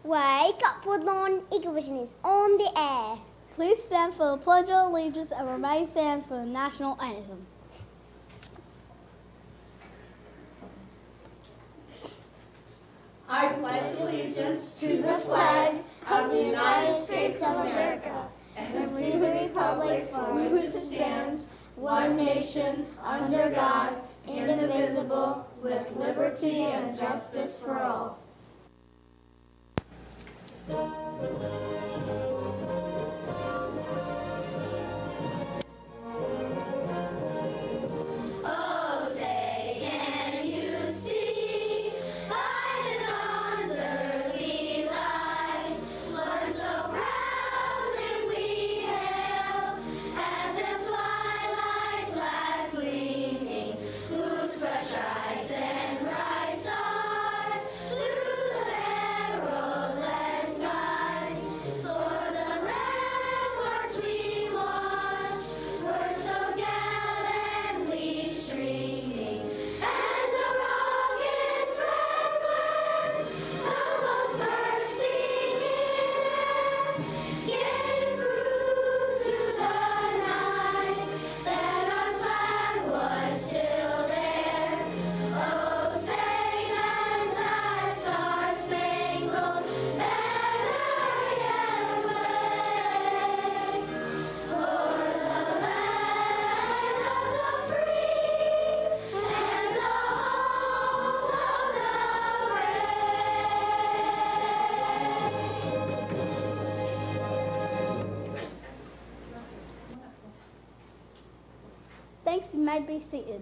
Wake up, Woodlawn Eaglevision is on the air. Please stand for the Pledge of Allegiance and remain stand for the National Anthem. I pledge allegiance to the flag of the United States of America and to the republic for which it stands, one nation, under God, indivisible, with liberty and justice for all. Thanks, you might be seated.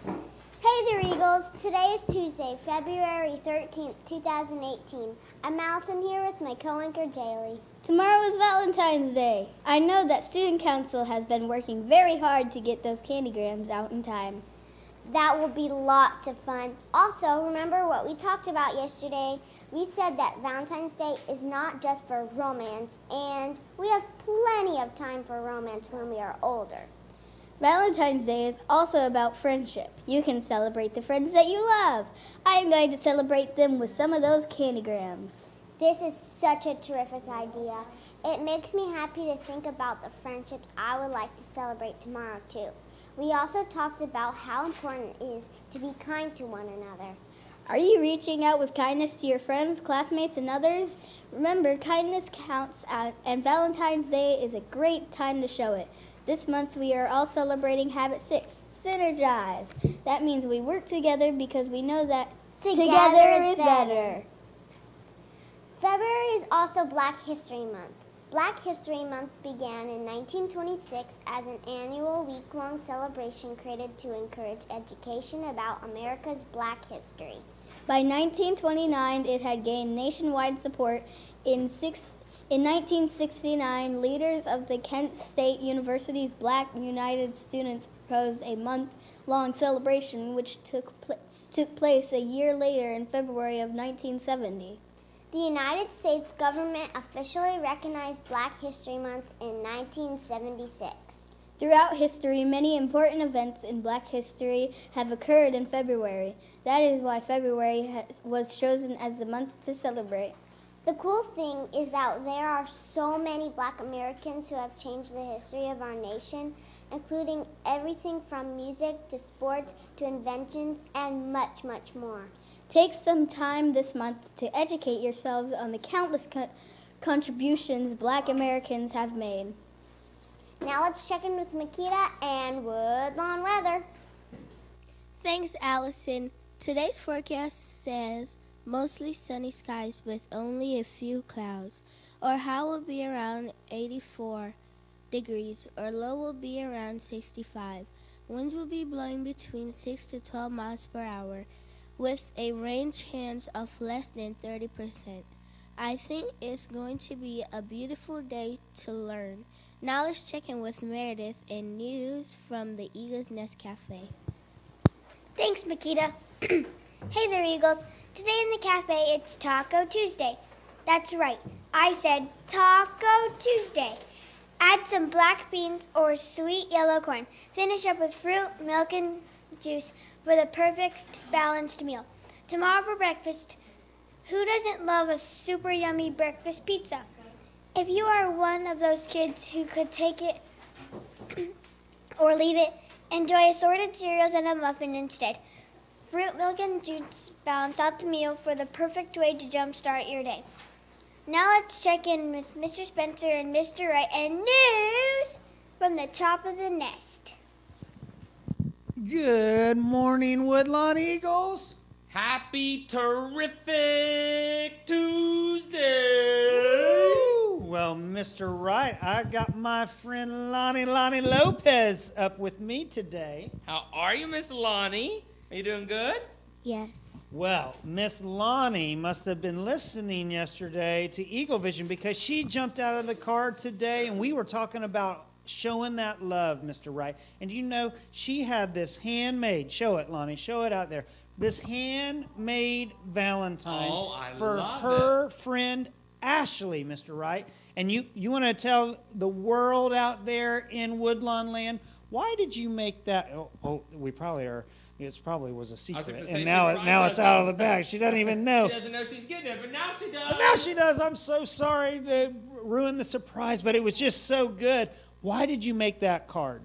Hey there, Eagles. Today is Tuesday, February 13th, 2018. I'm Allison here with my co-anchor, Jaylee. Tomorrow is Valentine's Day. I know that Student Council has been working very hard to get those candygrams out in time. That will be lots of fun. Also, remember what we talked about yesterday? We said that Valentine's Day is not just for romance, and we have plenty of time for romance when we are older. Valentine's Day is also about friendship. You can celebrate the friends that you love. I am going to celebrate them with some of those candygrams. This is such a terrific idea. It makes me happy to think about the friendships I would like to celebrate tomorrow, too. We also talked about how important it is to be kind to one another. Are you reaching out with kindness to your friends, classmates, and others? Remember, kindness counts, and Valentine's Day is a great time to show it. This month we are all celebrating Habit 6, Synergize. That means we work together because we know that together is better. February is also Black History Month. Black History Month began in 1926 as an annual week-long celebration created to encourage education about America's Black history. By 1929, it had gained nationwide support. In 1969, leaders of the Kent State University's Black United Students proposed a month-long celebration which took place a year later in February of 1970. The United States government officially recognized Black History Month in 1976. Throughout history, many important events in Black history have occurred in February. That is why February was chosen as the month to celebrate. The cool thing is that there are so many Black Americans who have changed the history of our nation, including everything from music to sports to inventions and much, much more. Take some time this month to educate yourselves on the countless contributions Black Americans have made. Now let's check in with Makita and Woodlawn weather. Thanks, Allison. Today's forecast says mostly sunny skies with only a few clouds. Our high will be around 84 degrees. Our low will be around 65. Winds will be blowing between 6 to 12 miles per hour with a rain chance of less than 30%. I think it's going to be a beautiful day to learn. Now let's check in with Meredith and news from the Eagles Nest Cafe. Thanks, Makita. Hey there, Eagles. Today in the cafe, it's Taco Tuesday. That's right. I said Taco Tuesday. Add some black beans or sweet yellow corn. Finish up with fruit, milk, and juice for the perfect balanced meal. Tomorrow for breakfast, Who doesn't love a super yummy breakfast pizza? If you are one of those kids who could take it or leave it, enjoy assorted cereals and a muffin instead. Fruit, milk, and juice balance out the meal for the perfect way to jumpstart your day. Now let's check in with Mr. Spencer and Mr. Wright and news from the top of the nest. Good morning, Woodlawn Eagles. Happy terrific Tuesday! Woo! Well, Mr. Wright, I got my friend Lonnie Lopez up with me today. How are you, Miss Lonnie? Are you doing good? Yes. Well, Miss Lonnie must have been listening yesterday to Eaglevision because she jumped out of the car today and we were talking about showing that love, Mr. Wright. And you know, she had this handmade, show it, Lonnie, show it out there, this handmade Valentine for her friend Ashley, Mr. Wright. And you want to tell the world out there in Woodlawn land, why did you make that? We probably are. It probably was a secret, and now it's out of the bag. She doesn't even know. She doesn't know she's getting it, but now she does. But now she does. I'm so sorry to ruin the surprise, but it was just so good. Why did you make that card?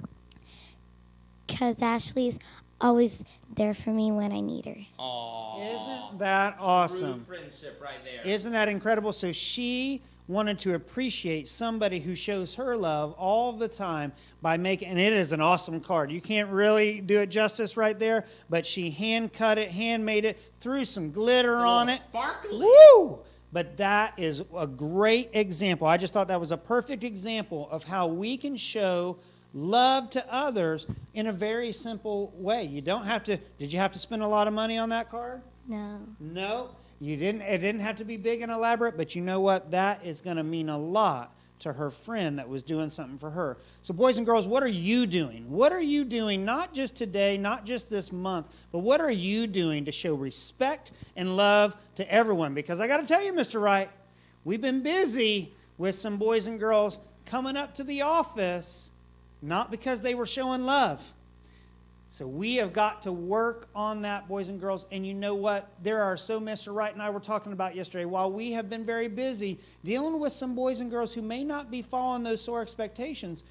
Because Ashley's always there for me when I need her. Aww. Isn't that awesome? True friendship right there. Isn't that incredible? So she wanted to appreciate somebody who shows her love all the time by making, and it is an awesome card. You can't really do it justice right there, but she hand cut it, handmade it, threw some glitter on it. Sparkly. Woo! But that is a great example. I just thought that was a perfect example of how we can show love to others in a very simple way. You don't have to, did you have to spend a lot of money on that card? No. No. You didn't. It didn't have to be big and elaborate, but you know what? That is going to mean a lot to her friend that was doing something for her. So boys and girls, what are you doing? What are you doing, not just today, not just this month, but what are you doing to show respect and love to everyone? Because I got to tell you, Mr. Wright, we've been busy with some boys and girls coming up to the office, not because they were showing love. So we have got to work on that, boys and girls. And you know what? There are so, Mr. Wright and I were talking about yesterday, while we have been very busy dealing with some boys and girls who may not be following those SOAR expectations,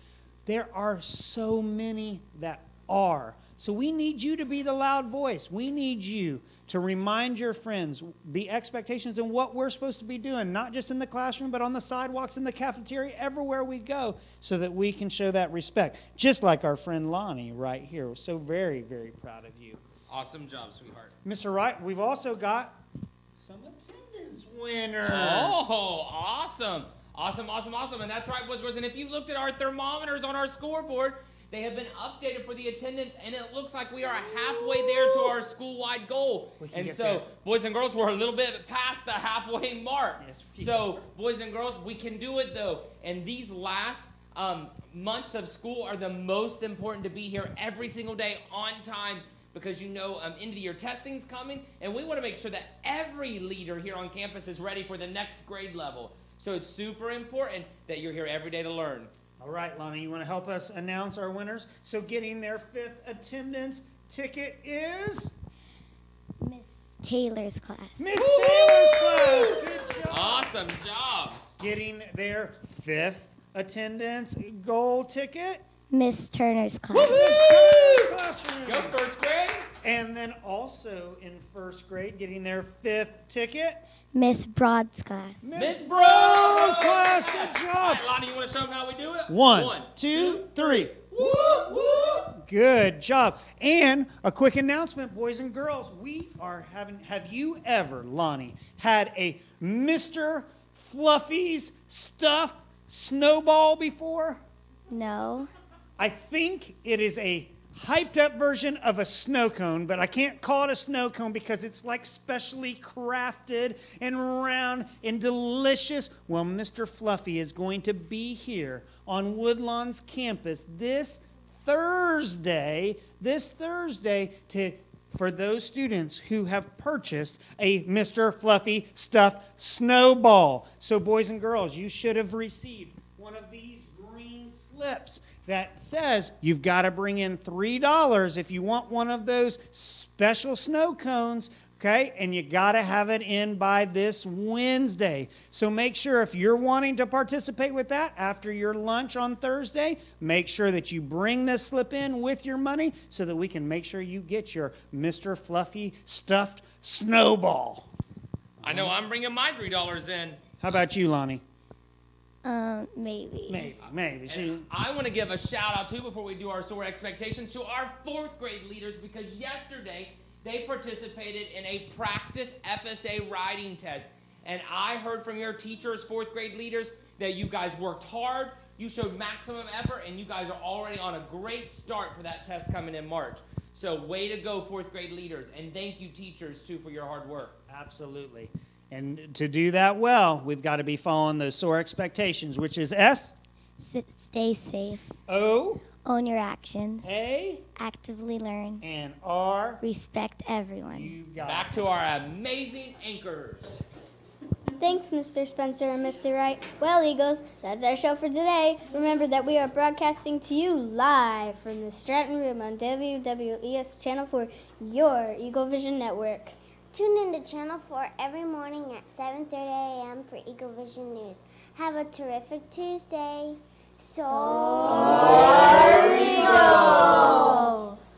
there are so many that are. So we need you to be the loud voice. We need you to remind your friends the expectations and what we're supposed to be doing, not just in the classroom, but on the sidewalks, in the cafeteria, everywhere we go, so that we can show that respect. Just like our friend Lonnie right here. We're so very, very proud of you. Awesome job, sweetheart. Mr. Wright, we've also got some attendance winners. Oh, awesome. Awesome. And that's right, boys and girls. And if you looked at our thermometers on our scoreboard, they have been updated for the attendance, and it looks like we are halfway there to our school-wide goal. And so, boys and girls, we're a little bit past the halfway mark. Yes, so, boys and girls, we can do it, though. And these last months of school are the most important to be here every single day on time, because you know end of year testing's coming, and we want to make sure that every leader here on campus is ready for the next grade level. So it's super important that you're here every day to learn. All right, Lonnie, you want to help us announce our winners? So getting their 5th attendance ticket is Miss Taylor's class. Miss Taylor's class. Good job. Awesome job. Getting their 5th attendance goal ticket. Miss Turner's class. Miss Turner's classroom. Go first grade. And then also in 1st grade, getting their 5th ticket. Miss Broad's class. Miss Broad class. Good job. All right, Lonnie, you want to show them how we do it? 1, 2, 3. Whoop, whoop. Good job. And a quick announcement, boys and girls. We are have you ever, Lonnie, had a Mr. Fluffy's stuffed snowball before? No. I think it is a hyped up version of a snow cone, but I can't call it a snow cone because it's like specially crafted and round and delicious. Well, Mr. Fluffy is going to be here on Woodlawn's campus this Thursday for those students who have purchased a Mr. Fluffy stuffed snowball. So boys and girls, you should have received one of these green slips that says you've got to bring in $3 if you want one of those special snow cones Okay, and you got to have it in by this Wednesday. So make sure if you're wanting to participate with that after your lunch on Thursday, make sure that you bring this slip in with your money so that we can make sure you get your Mr. Fluffy Stuffed Snowball. I know I'm bringing my $3 in. How about you, Lonnie? Maybe. Maybe. And I want to give a shout out too before we do our SOAR expectations to our 4th grade leaders, because yesterday they participated in a practice FSA writing test. And I heard from your teachers, 4th grade leaders, that you guys worked hard, you showed maximum effort, and you guys are already on a great start for that test coming in March. So way to go, 4th grade leaders. And thank you, teachers, too, for your hard work. Absolutely. And to do that well, we've got to be following those SOAR expectations, which is S. Stay safe. O. Own your actions. A. Actively learn. And R. Respect everyone. You got Back it. to our amazing anchors. Thanks, Mr. Spencer and Mr. Wright. Well, Eagles, that's our show for today. Remember that we are broadcasting to you live from the Stratton Room on WWES Channel 4, your Eaglevision network. Tune in to Channel 4 every morning at 7:30 a.m. for Eaglevision News. Have a terrific Tuesday. Soar Eagles!